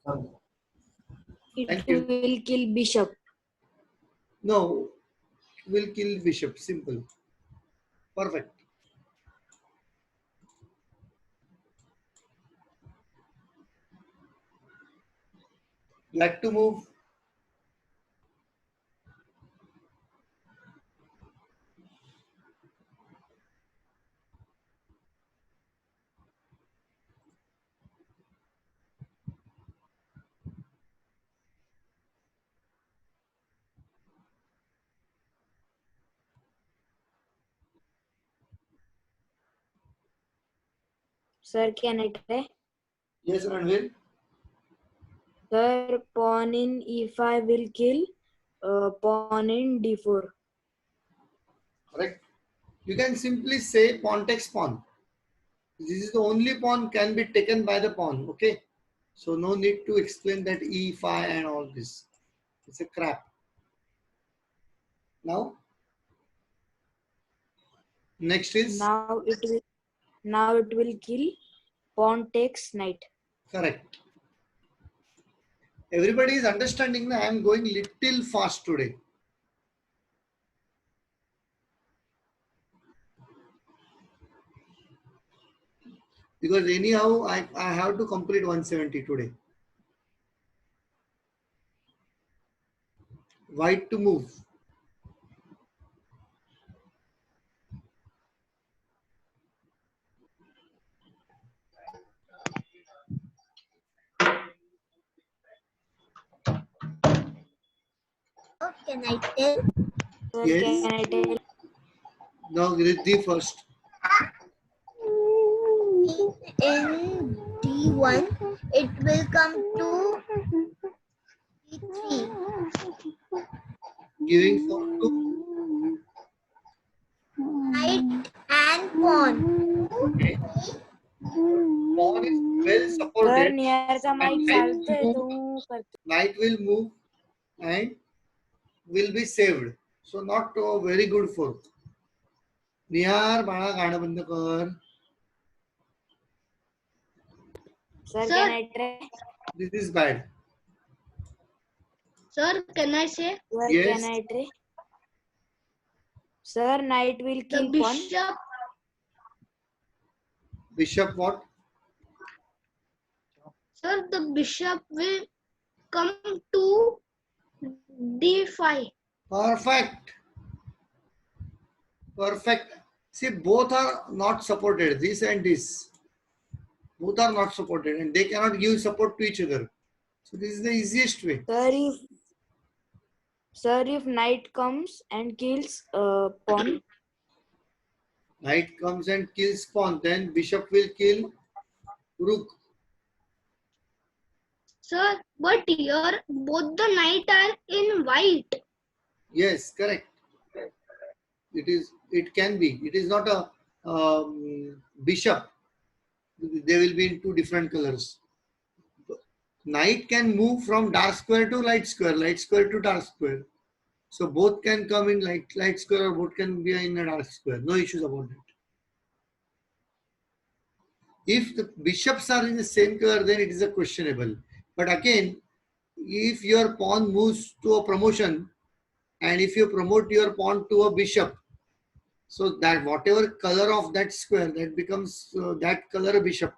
Thank It you. will kill bishop. No, will kill bishop. Simple. Perfect. Black to move. Sir, can I try? Yes, Ranveer. Sir, pawn in e5 will kill pawn in d4. Correct. You can simply say pawn takes pawn. This is the only pawn can be taken by the pawn. Okay. So no need to explain that e5 and all this. It's a crap. Now, next is Now it will kill pawn takes knight. correct. Everybody is understanding that I am going little fast today. Because anyhow, I have to complete 170 today. White to move. Can I tell? Sir, Yes. can I tell? Now Riddhi first. In D1, it will come to D3. Giving pawn to Knight and pawn. okay. Pawn is well Sir, supported. near का And mic knight चालतोय will तो move, करते. knight will move and will be saved. So not a very good fork. निहार बाळा गाणं बंद कर. Sir, Sir. can I try? This is bad. Sir, can I say? Sir, Yes. can I try? Sir, knight will The kill pawn. bishop. Bishop what? Sir, the bishop will come to D5. Perfect. Perfect. See, both are not supported. This and this. Both are not supported and they cannot give support to each other. So this is the easiest way. Sir, if knight comes and kills pawn. Knight comes and kills pawn, then bishop will kill rook. Sir, but here both the knight are in white. Yes, correct. It is. It can be. It is not a bishop. They will be in two different colors. Knight can move from dark square to light square to dark square. So both can come in light square or both can be in a dark square. No issues about that. If the bishops are in the same color, then it is a questionable. But again, if your pawn moves to a promotion and if you promote your pawn to a bishop, so that whatever color of that square, that becomes that color bishop.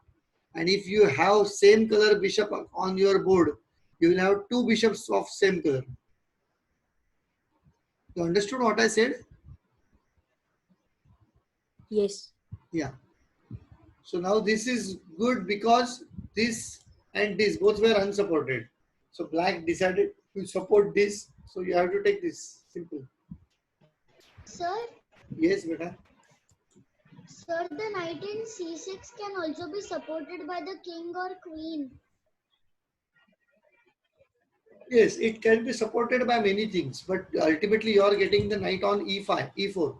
And if you have same color bishop on your board, you will have two bishops of same color. You understood what I said? Yes. Yeah. So now this is good because this and this both were unsupported. So black decided to support this. So you have to take this. Simple. Sir, Yes, beta. sir, the knight in C6 can also be supported by the king or queen. Yes, it can be supported by many things, but ultimately you are getting the knight on e5, e4.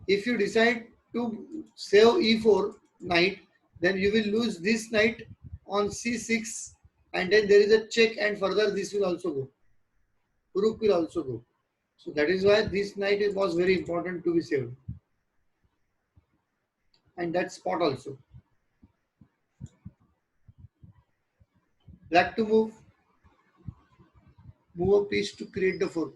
If you decide to save e4 knight, then you will lose this knight on c6 and then there is a check and further this will also go. Rook will also go. So that is why this knight was very important to be saved. And that spot also. Black to move. Move a piece to create the fork.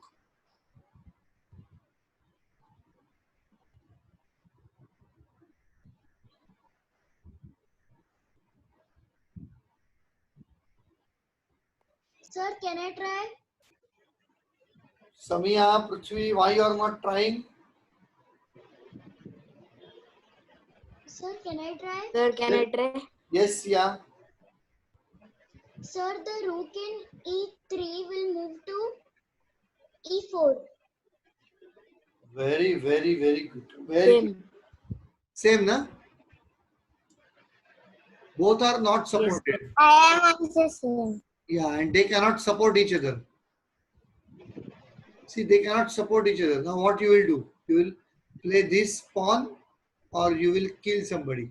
Sir, can I try? Samia, Prithvi, why you are not trying? Sir, can I try? Sir, can I try? Yes, yeah. Sir, the rook in E3 will move to E4. Very, very, very good. Very good. Same. Same, na? Both are not Yes, supported. I am also same. Yeah, and they cannot support each other. See, they cannot support each other. Now, what you will do? You will play this pawn, or you will kill somebody.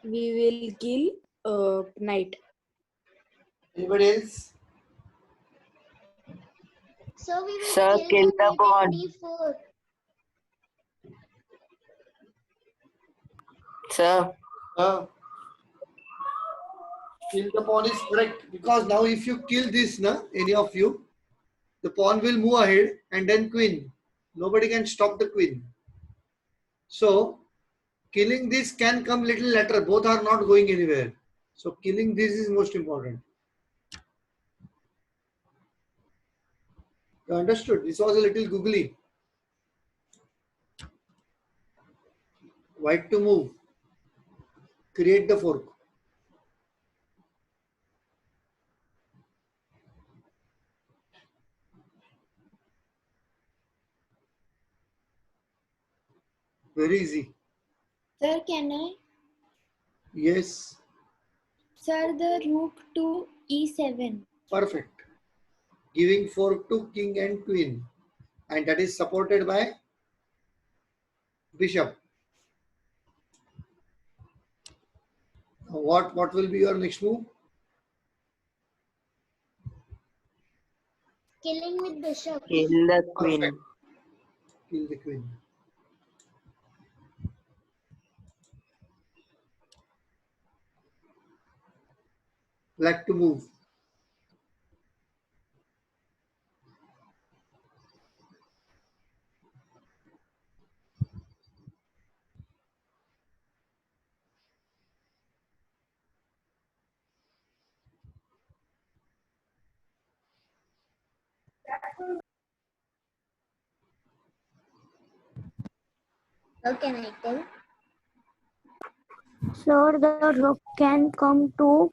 we will kill knight. Anybody else? So we will Sir, kill kill the the knight pawn. in D4. Sir, Kill the pawn is correct, because now if you kill this, na, any of you, the pawn will move ahead and then queen. Nobody can stop the queen. So killing this can come little later. Both are not going anywhere. So killing this is most important. You understood? This was a little googly. White to move. Create the fork. Very easy. Sir, can I? Yes. Sir, the rook to E7. Perfect. Giving fork to king and queen. And that is supported by bishop. Now what will be your next move? Killing with bishop. kill the Perfect. queen. Kill the queen. Black to move. How can I tell? Sir, the rook can come to.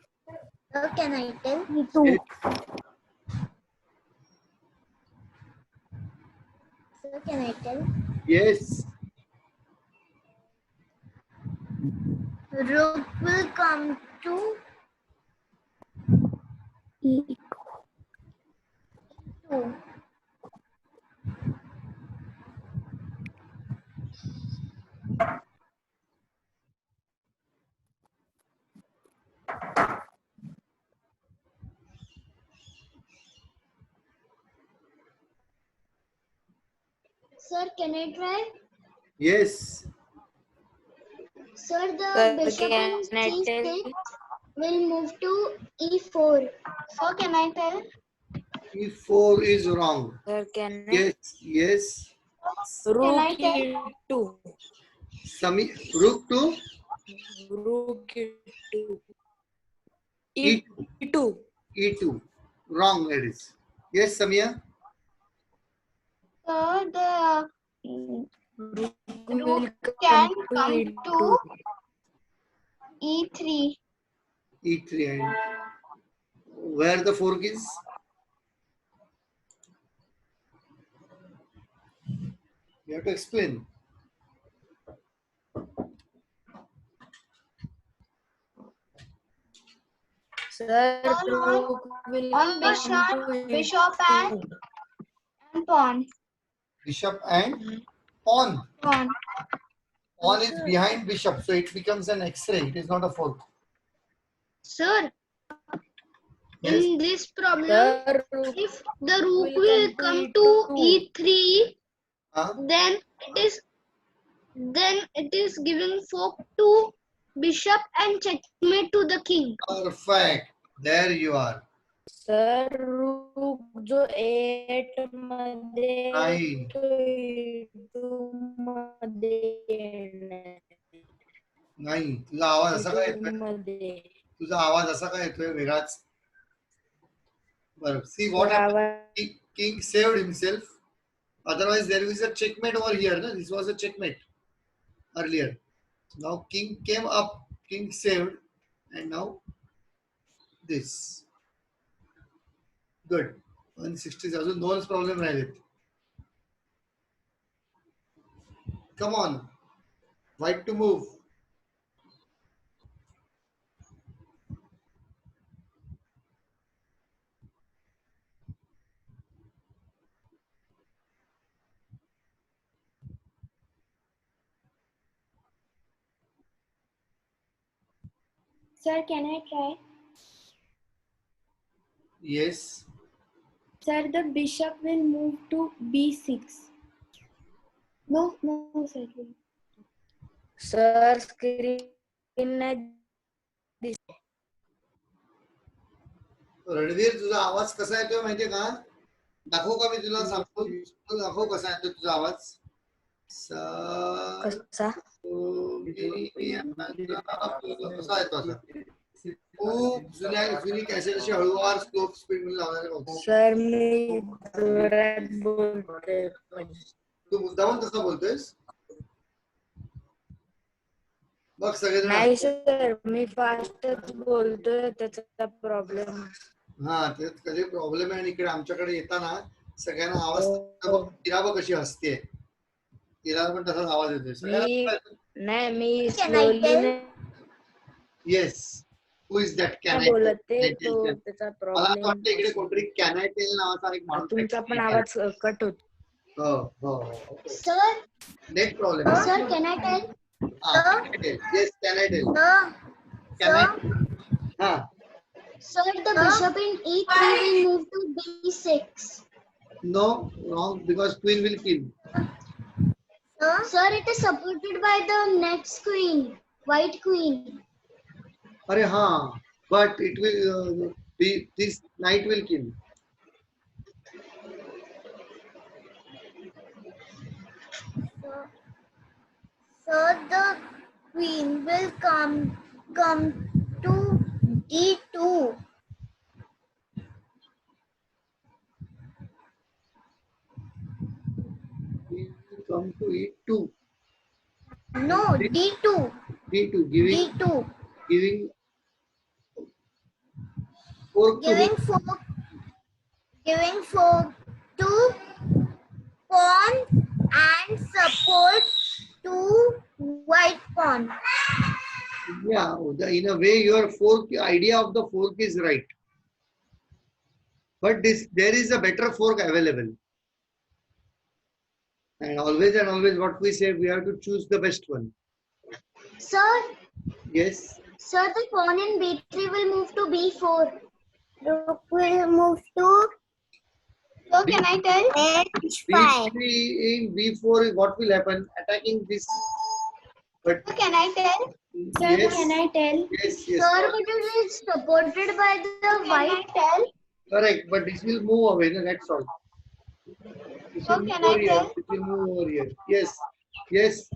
How can I tell? Yes. Sir, can I tell? Yes. Rook will come to E2. Sir, can I try? Yes. Sir, the Sir, bishop can in I C6 tell? will move to E4. So can I tell? E4 is wrong. Sir, can I? Yes. Yes. Rook I tell? E2. Sami, rook to Rook E2. E2. E2. E2. Wrong, ladies. Yes, Samia. Sir, the Rook rook will can come come to to E2. E3. E3 and where the fork is? You have to explain. Sir, On rook will on come to bishop and pawn. Bishop and pawn. Pawn. Pawn is behind bishop, so it becomes an X-ray. It is not a fork. Sir, Yes. in this problem, Sir, rook if the rook will come to E3, Huh? then it is giving fork to bishop and checkmate to the king. Perfect. There you are. Sir रूक जो 8 मध्ये नाही. तो E2 मध्ये येणार. नाही, तुझा आवाज असा काय E2 येतोय? मध्ये तुझा आवाज असा काय येतोय वेगळाच? बरं. See what sir happened? आवाज King saved himself. Otherwise, there is a checkmate over here. No? This was a checkmate earlier. Now king came up. King saved, and now this. Good. 160 अजून 2 प्रॉब्लेम राहिलेत. Come on. White to move. Sir, can I try? Yes. Sir, the bishop will move to b6. No, sir. Sir screen नाही दिसत. रणवीर, तुझा आवाज कसा येतोय माहितीये का? दाखवू का मी तुला सांगतो? दाखव कसा येतोय तुझा आवाज. कसा कसा येतो असा? खूप जुनी कॅसेट अशी हळूवार स्लो स्पीड मध्ये लावणारे होते. सर मी जोरात बोलतोय पण तू मुद्दामून तसा बोलतोयस? बघ सगळेजण नाही सर मी फास्टच बोलतोय त्याचा प्रॉब्लेम. हा त्यात कधी प्रॉब्लेम आहे. आणि इकडे आमच्याकडे येताना सगळ्यांना आवाज हो. तिला बघ कशी हसते. तिला पण तसाच आवाज येतोय मी सगळ्यांना. नाही मी स्लोली येस. Who is that? Can I बोलत ते टेल? तो त्याचा मला असं प्रॉब्लेम. वाटतं इकडे कोणतरी कॅन आय टेल नावाचा एक माणूस आहे. तुमचा पण आवाज कट होतो. हो हो. Sir, net problem. sir, can I tell? Yes can I tell? Can Sir, I? हा. sir, the bishop in e3 will move to b6. No, wrong, because queen will kill. Sir, it is supported by the next queen, white queen. अरे हाँ, but it will be this knight will kill. So the queen will come to d2. Queen will come to e2. No, d2. d2 giving d2. giving fork to Giving fork to pawn and support to white pawn. yeah. In a way, your fork idea of the fork is right, but there is a better fork available. And always what we say, we have to choose the best one. Sir, Yes. sir, the pawn in b3 will move to b4. Rook will move to. So can I tell? h5. b3 in b4 is what will happen? Attacking this. But Can I tell? Sir, yes, can I tell? yes. Sir, but it is supported by the white. Can I tell? Correct, but this will move away. No, that's all. This will can move over I here. tell? This will move over here. Yes. Yes.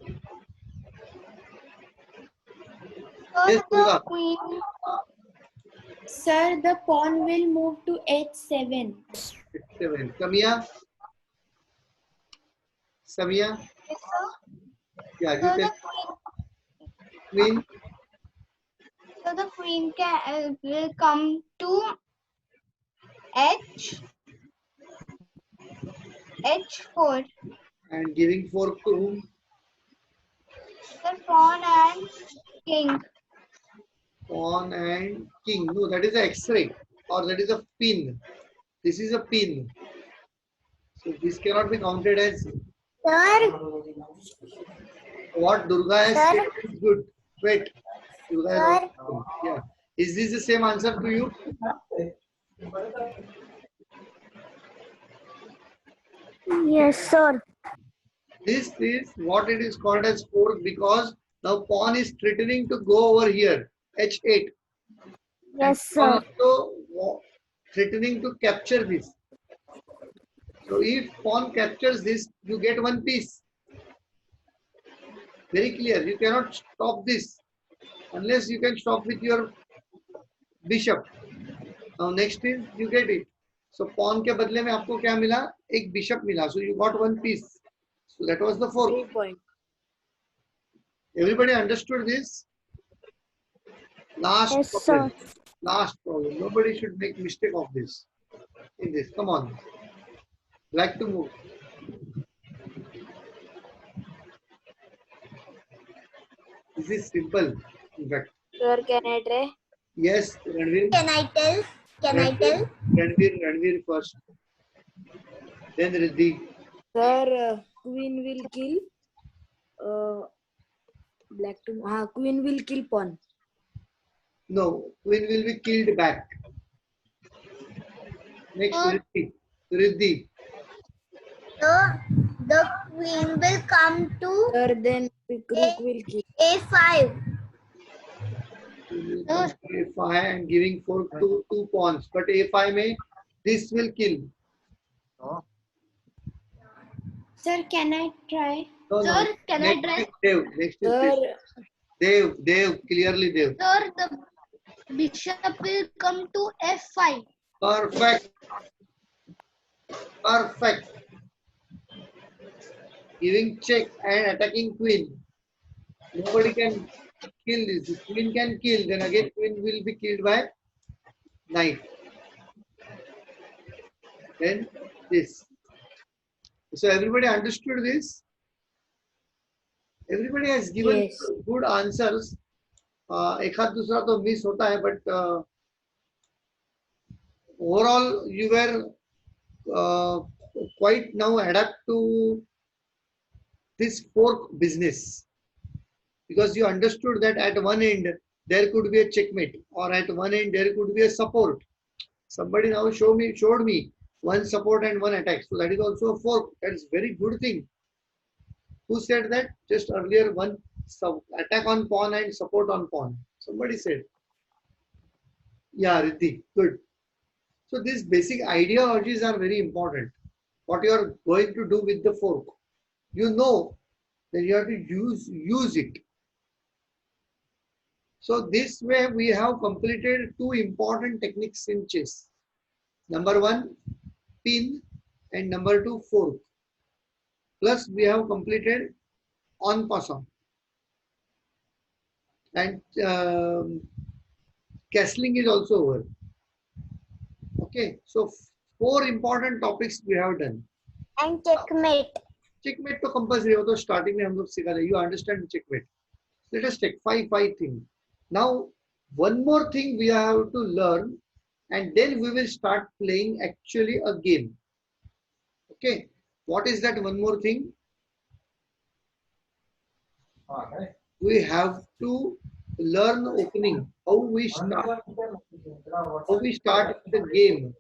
Sir, Yes, the Durga. queen. Sir, the pawn will move to h7. 7. Samia. Samia. Yes, sir. Yeah, So you the tell. queen. Queen. So the queen will come to h4. And giving fork to whom? The pawn and king. Pawn and king. No, that is a X-ray, or that is a pin. This is a pin. So this cannot be counted as Sir, what Durga has Sir. said is good. Wait. Durga has also- yeah. Is this the same answer to you? yes, sir. This is what it is called as fork, because Now pawn is threatening to go over here, h8. Yes, Pawn sir. also threatening to capture this. So if pawn captures this, you get one piece. Very clear. You cannot stop this unless you can stop with your bishop. Now next is you get it. So pawn के बदले में आपको क्या मिला? एक bishop मिला. So you got one piece. So that was the 3 fork. point. Everybody understood this? Last Yes, problem. sir. Last problem. Nobody should make mistake of this. In this, come on. Like to move. This is simple. In fact, Sir, can I try? yes, Ranveer. Can I tell? Can I tell? Ranveer first. Then Riddhi. Sir, queen will kill black to queen will kill pawn. No, queen will be killed back. Next, Riddhi. Riddhi. So the queen will come to Sir, then rook will kill. a5. A5 and giving fork to two pawns. But A5 may this will kill. Sir, can I try? No, Sir, can I next try? is Dev. Next is Sir, Dev, clearly Dev. Sir, the bishop will come to f5. Perfect. Perfect. Giving check and attacking queen. Nobody can kill this. If queen can kill, then again queen will be killed by knight. Then this. So everybody understood this? Everybody has given Yes. good answers. एक आध दूसरा तो miss होता है, but overall you were quite now adapt to this fork business, because you understood that at one end there could be a checkmate, or at one end there could be a support. Somebody now showed me one support and one attack. So that is also a fork. That is very good thing. Who said that? Just earlier, one attack on pawn and support on pawn. Somebody said. Yeah, Riddhi, good. So these basic ideologies are very important. What you are going to do with the fork, you know, then you have to use it. So this way we have completed two important techniques in chess. Number one, pin, and number two, fork. Plus we have completed en passant. And castling is also over. Okay, so four important topics we have done. And checkmate. Checkmate to compulsory हो तो starting में हम लोग सिखा रहे. You understand checkmate. Let us take 5 thing. Now one more thing we have to learn, and then we will start playing actually a game. Okay, what is that one more thing? We have to learn opening, how we start the game,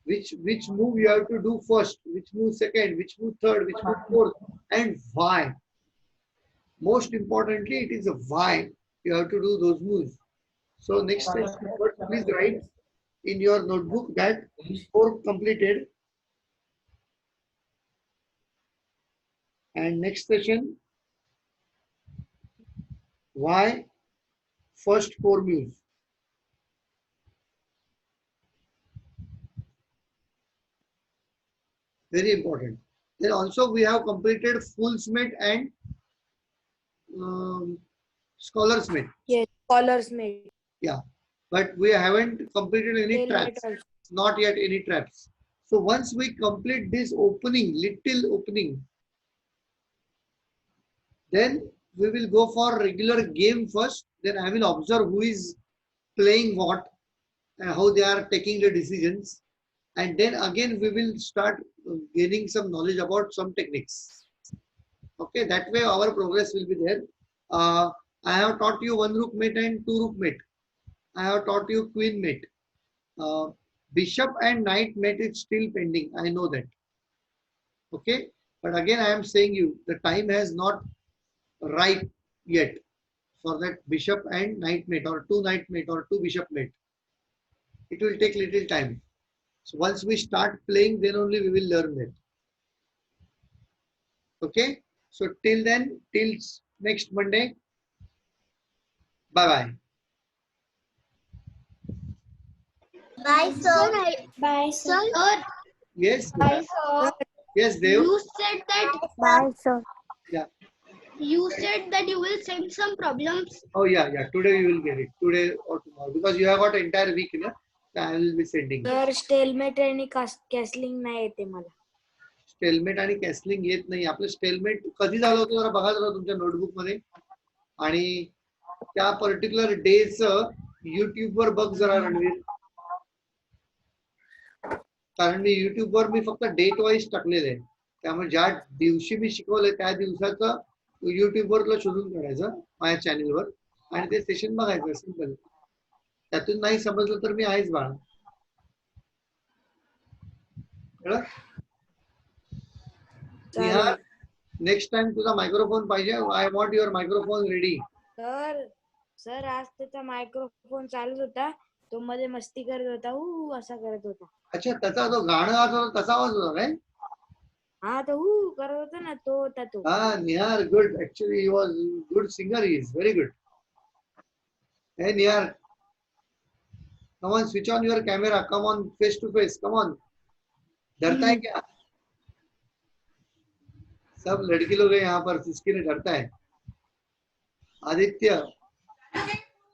which move you have to do first, which move second, which move third, which move fourth, and why. Most importantly, it is a why you have to do those moves. So next session, please write in your notebook that fork completed, and next session, why first 4 moves. Very important. Then also we have completed fool's mate and scholar's mate. Yes, scholars mate. Yeah, but we haven't completed any Stalemate traps. also. Not yet any traps. So once we complete this little opening, then we will go for regular game first. Then I will observe who is playing what and how they are taking the decisions. And then again we will start gaining some knowledge about some techniques. Okay, that way our progress will be there. I have taught you one rook mate and two rook mate. I have taught you queen mate. Bishop and knight mate is still pending. I know that. Okay, but again I am saying you the time has not right yet. for that bishop and knight mate, or two knight mate, or two bishop mate. It will take little time. So once we start playing, then only we will learn that. Okay. So till then, till next Monday. Bye bye. Bye, sir. Bye, sir. Sir, Yes. bye, sir. Yes, Dev. You said that. Bye, sir. Yeah. You said that you will send some problems. Oh yeah, yeah. Today you will get it. Today or tomorrow, because you have got entire week, na? So I will be sending. Sir stalemate आणि कॅसलिंग नाही येते मला. Stalemate आणि कॅसलिंग येत नाही. आपलं stalemate कधी झालं होतं जरा बघा जरा तुमच्या नोटबुक मध्ये, आणि त्या पर्टिक्युलर डेच युट्यूब वर बघ जरा रणवीर, कारण मी युट्यूब वर मी फक्त डेट वाईज टाकलेलं आहे. त्यामुळे ज्या दिवशी मी शिकवलंय त्या दिवसाचं युट्यूब वर तुला शोधून काढायचं माझ्या चॅनलवर आणि ते सेशन बघायचं. सिंपल. त्यातून नाही समजलं तर मी आहेच बाळा. निहार, नेक्स्ट टाइम तुझा मायक्रोफोन पाहिजे. I want your microphone ready. Sir आज त्याचा मायक्रोफोन चालत होता, तो मध्ये मस्ती करत होता, असा करत होता. अच्छा, त्याचा जो गाणं गात होता तसा आवाज होता काय? हा तो करत होता ना, तो होता तो. Ah, Nihar, good. Actually, he was good singer. He is very good. Hey, Nihar, come on, switch on your camera. Come on, face to face. Come on. डरता है क्या? सब लड़की लोग हैं यहाँ पर, किसके लिए डरता है? Aditya,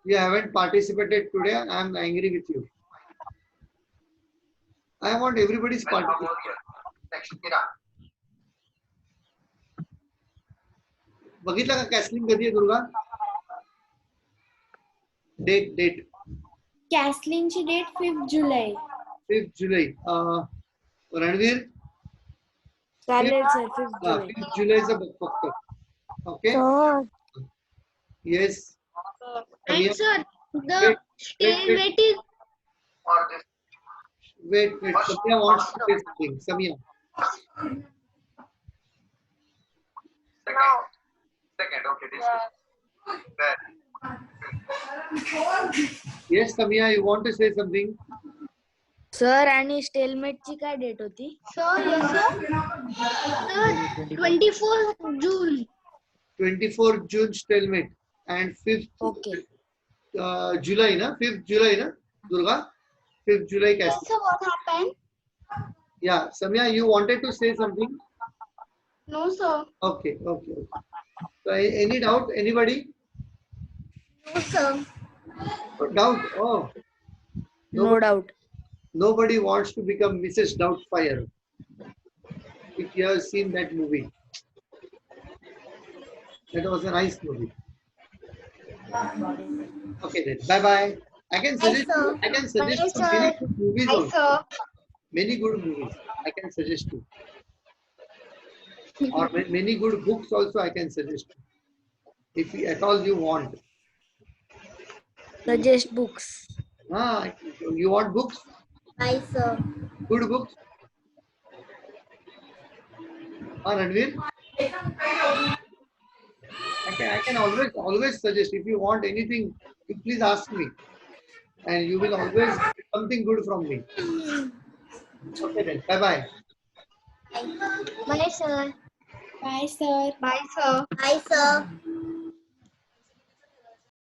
you haven't participated today. I am angry with you. I want everybody's participation. बघितलं का कॅसलिंग कधी आहे दुर्गा? डेट कॅसलिंगची डेट 5 जुलै. 5 जुलै. रणवीर चालेल सर. 5 जुलै. 5 जुलैचं बघ फक्त. Okay. Yes. And sir, the stalemate is. Wait. Samia wants to say something. Samia. Second, okay, this Yes, Samia, you want to say something? Sir आणि स्टेलमेटची काय date होती? Sir, yes, sir. Sir, 24th June. 24th June stalemate and 5th okay. July, na? 5th July, na? Durga? 5th July Yes, casting. sir, what happened? Yeah, Samia, you wanted to say something? No, sir. Okay. So, any doubt? Anybody? No, sir. Doubt? Oh. No doubt. Nobody wants to become Mrs. Doubtfire. If you have seen that movie. That was a nice movie. Okay then. Bye bye. I can suggest Bye, sir. many good movies Hi, also. sir. Many good movies I can suggest you. Or many good books also I can suggest you. If at all you want. Suggest books. You want books? Hi, sir. Good books? Ranveer? I can always suggest. If you want anything, you please ask me. And you will always get something good from me. Okay then. Bye-bye. Bye, sir. Bye, sir. Bye, sir. Bye, sir.